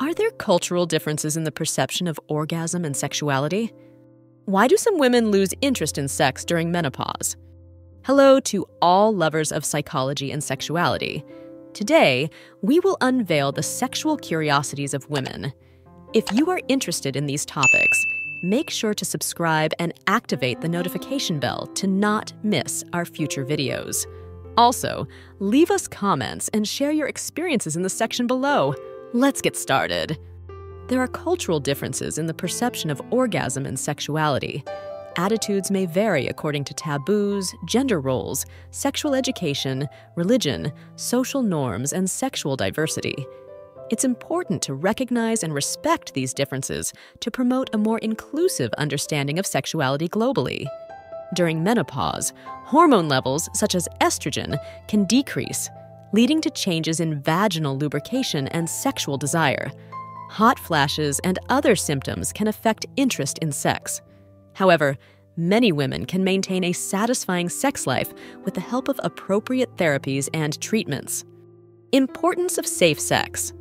Are there cultural differences in the perception of orgasm and sexuality? Why do some women lose interest in sex during menopause? Hello to all lovers of psychology and sexuality. Today, we will unveil the sexual curiosities of women. If you are interested in these topics, make sure to subscribe and activate the notification bell to not miss our future videos. Also, leave us comments and share your experiences in the section below. Let's get started. There are cultural differences in the perception of orgasm and sexuality. Attitudes may vary according to taboos, gender roles, sexual education, religion, social norms, and sexual diversity. It's important to recognize and respect these differences to promote a more inclusive understanding of sexuality globally. During menopause, hormone levels such as estrogen can decrease, leading to changes in vaginal lubrication and sexual desire. Hot flashes and other symptoms can affect interest in sex. However, many women can maintain a satisfying sex life with the help of appropriate therapies and treatments. Importance of safe sex.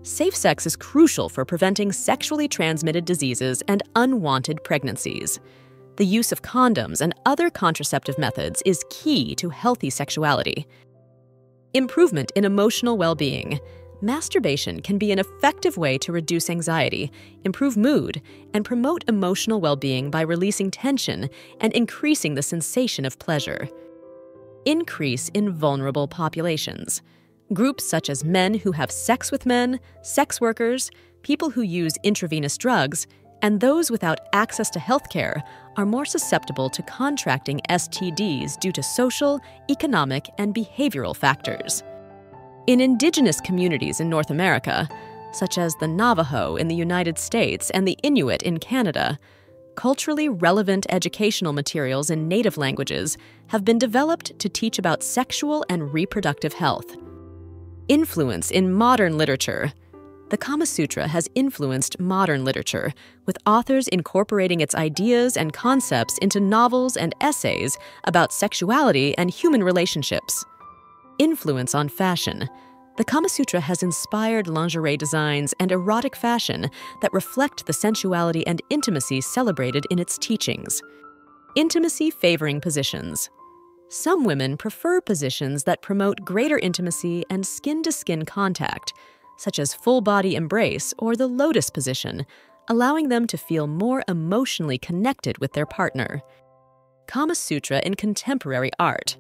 Safe sex is crucial for preventing sexually transmitted diseases and unwanted pregnancies. The use of condoms and other contraceptive methods is key to healthy sexuality. Improvement in emotional well-being. Masturbation can be an effective way to reduce anxiety, improve mood, and promote emotional well-being by releasing tension and increasing the sensation of pleasure. Increase in vulnerable populations. Groups such as men who have sex with men, sex workers, people who use intravenous drugs, and those without access to healthcare are more susceptible to contracting STDs due to social, economic, and behavioral factors. In indigenous communities in North America, such as the Navajo in the United States and the Inuit in Canada, culturally relevant educational materials in native languages have been developed to teach about sexual and reproductive health. Influence in modern literature. The Kama Sutra has influenced modern literature, with authors incorporating its ideas and concepts into novels and essays about sexuality and human relationships. Influence on fashion. The Kama Sutra has inspired lingerie designs and erotic fashion that reflect the sensuality and intimacy celebrated in its teachings. Intimacy-favoring positions. Some women prefer positions that promote greater intimacy and skin-to-skin contact, such as full-body embrace or the lotus position, allowing them to feel more emotionally connected with their partner. Kama Sutra in contemporary art.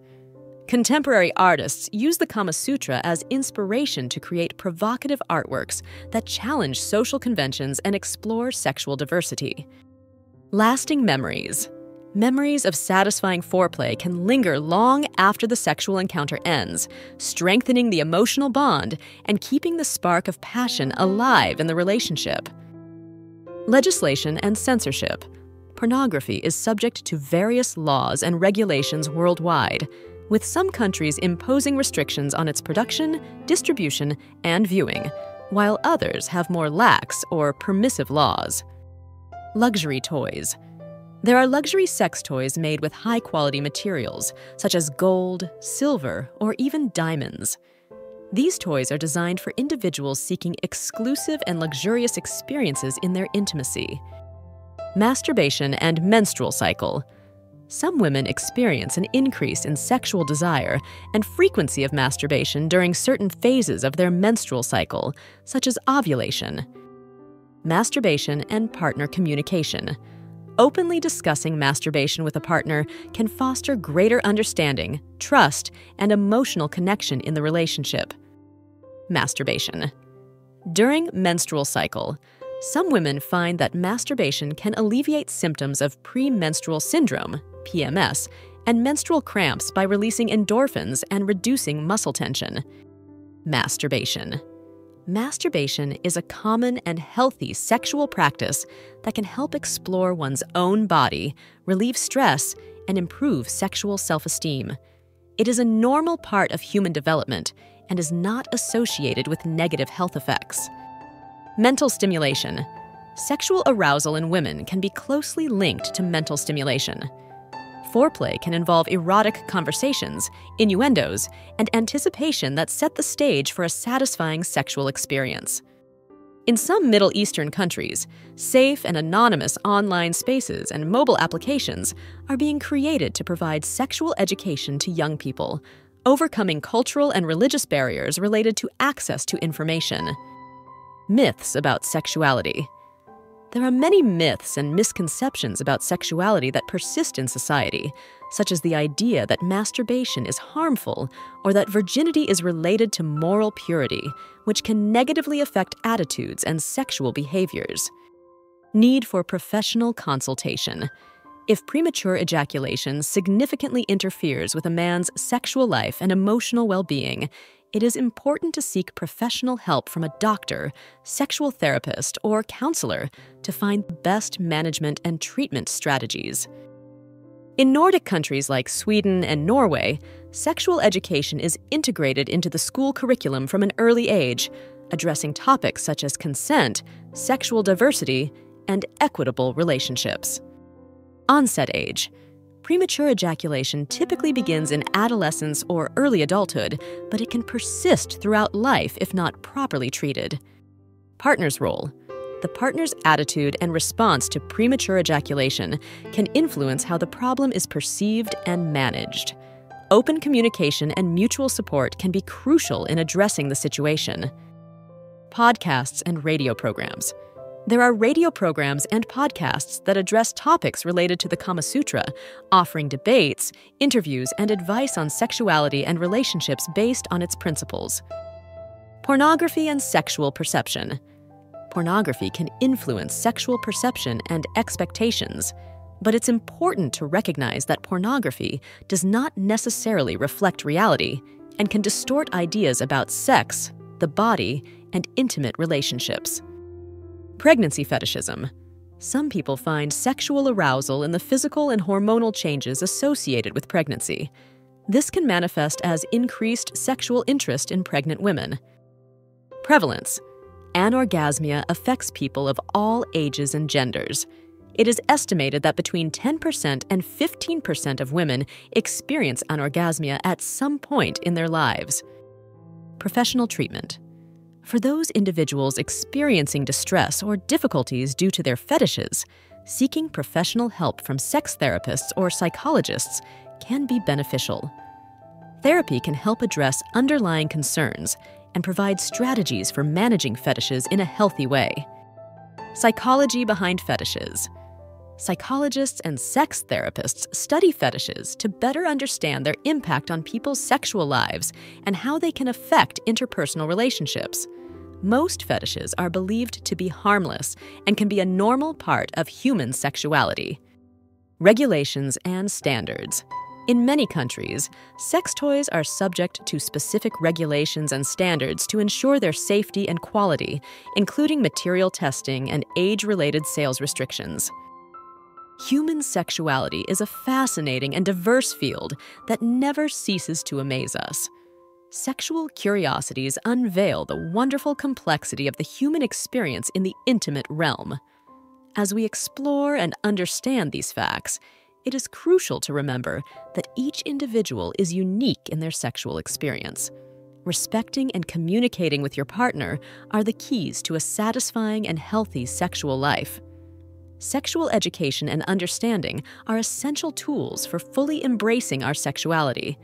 Contemporary artists use the Kama Sutra as inspiration to create provocative artworks that challenge social conventions and explore sexual diversity. Lasting memories. Memories of satisfying foreplay can linger long after the sexual encounter ends, strengthening the emotional bond and keeping the spark of passion alive in the relationship. Legislation and censorship. Pornography is subject to various laws and regulations worldwide, with some countries imposing restrictions on its production, distribution, and viewing, while others have more lax or permissive laws. Luxury toys. There are luxury sex toys made with high-quality materials, such as gold, silver, or even diamonds. These toys are designed for individuals seeking exclusive and luxurious experiences in their intimacy. Masturbation and menstrual cycle. Some women experience an increase in sexual desire and frequency of masturbation during certain phases of their menstrual cycle, such as ovulation. Masturbation and partner communication. Openly discussing masturbation with a partner can foster greater understanding, trust, and emotional connection in the relationship. Masturbation. During menstrual cycle, some women find that masturbation can alleviate symptoms of premenstrual syndrome, PMS, and menstrual cramps by releasing endorphins and reducing muscle tension. Masturbation. Masturbation is a common and healthy sexual practice that can help explore one's own body, relieve stress, and improve sexual self-esteem. It is a normal part of human development and is not associated with negative health effects. Mental stimulation. Sexual arousal in women can be closely linked to mental stimulation. Foreplay can involve erotic conversations, innuendos, and anticipation that set the stage for a satisfying sexual experience. In some Middle Eastern countries, safe and anonymous online spaces and mobile applications are being created to provide sexual education to young people, overcoming cultural and religious barriers related to access to information. Myths about sexuality. There are many myths and misconceptions about sexuality that persist in society, such as the idea that masturbation is harmful or that virginity is related to moral purity, which can negatively affect attitudes and sexual behaviors. Need for professional consultation. If premature ejaculation significantly interferes with a man's sexual life and emotional well-being, it is important to seek professional help from a doctor, sexual therapist, or counselor to find the best management and treatment strategies. In Nordic countries like Sweden and Norway, sexual education is integrated into the school curriculum from an early age, addressing topics such as consent, sexual diversity, and equitable relationships. Onset age. Premature ejaculation typically begins in adolescence or early adulthood, but it can persist throughout life if not properly treated. Partner's role. The partner's attitude and response to premature ejaculation can influence how the problem is perceived and managed. Open communication and mutual support can be crucial in addressing the situation. Podcasts and radio programs. There are radio programs and podcasts that address topics related to the Kama Sutra, offering debates, interviews, and advice on sexuality and relationships based on its principles. Pornography and sexual perception. Pornography can influence sexual perception and expectations, but it's important to recognize that pornography does not necessarily reflect reality and can distort ideas about sex, the body, and intimate relationships. Pregnancy fetishism. Some people find sexual arousal in the physical and hormonal changes associated with pregnancy. This can manifest as increased sexual interest in pregnant women. Prevalence. Anorgasmia affects people of all ages and genders. It is estimated that between 10% and 15% of women experience anorgasmia at some point in their lives. Professional treatment. For those individuals experiencing distress or difficulties due to their fetishes, seeking professional help from sex therapists or psychologists can be beneficial. Therapy can help address underlying concerns and provide strategies for managing fetishes in a healthy way. Psychology behind fetishes. Psychologists and sex therapists study fetishes to better understand their impact on people's sexual lives and how they can affect interpersonal relationships. Most fetishes are believed to be harmless and can be a normal part of human sexuality. Regulations and standards. In many countries, sex toys are subject to specific regulations and standards to ensure their safety and quality, including material testing and age-related sales restrictions. Human sexuality is a fascinating and diverse field that never ceases to amaze us. Sexual curiosities unveil the wonderful complexity of the human experience in the intimate realm. As we explore and understand these facts, it is crucial to remember that each individual is unique in their sexual experience. Respecting and communicating with your partner are the keys to a satisfying and healthy sexual life. Sexual education and understanding are essential tools for fully embracing our sexuality.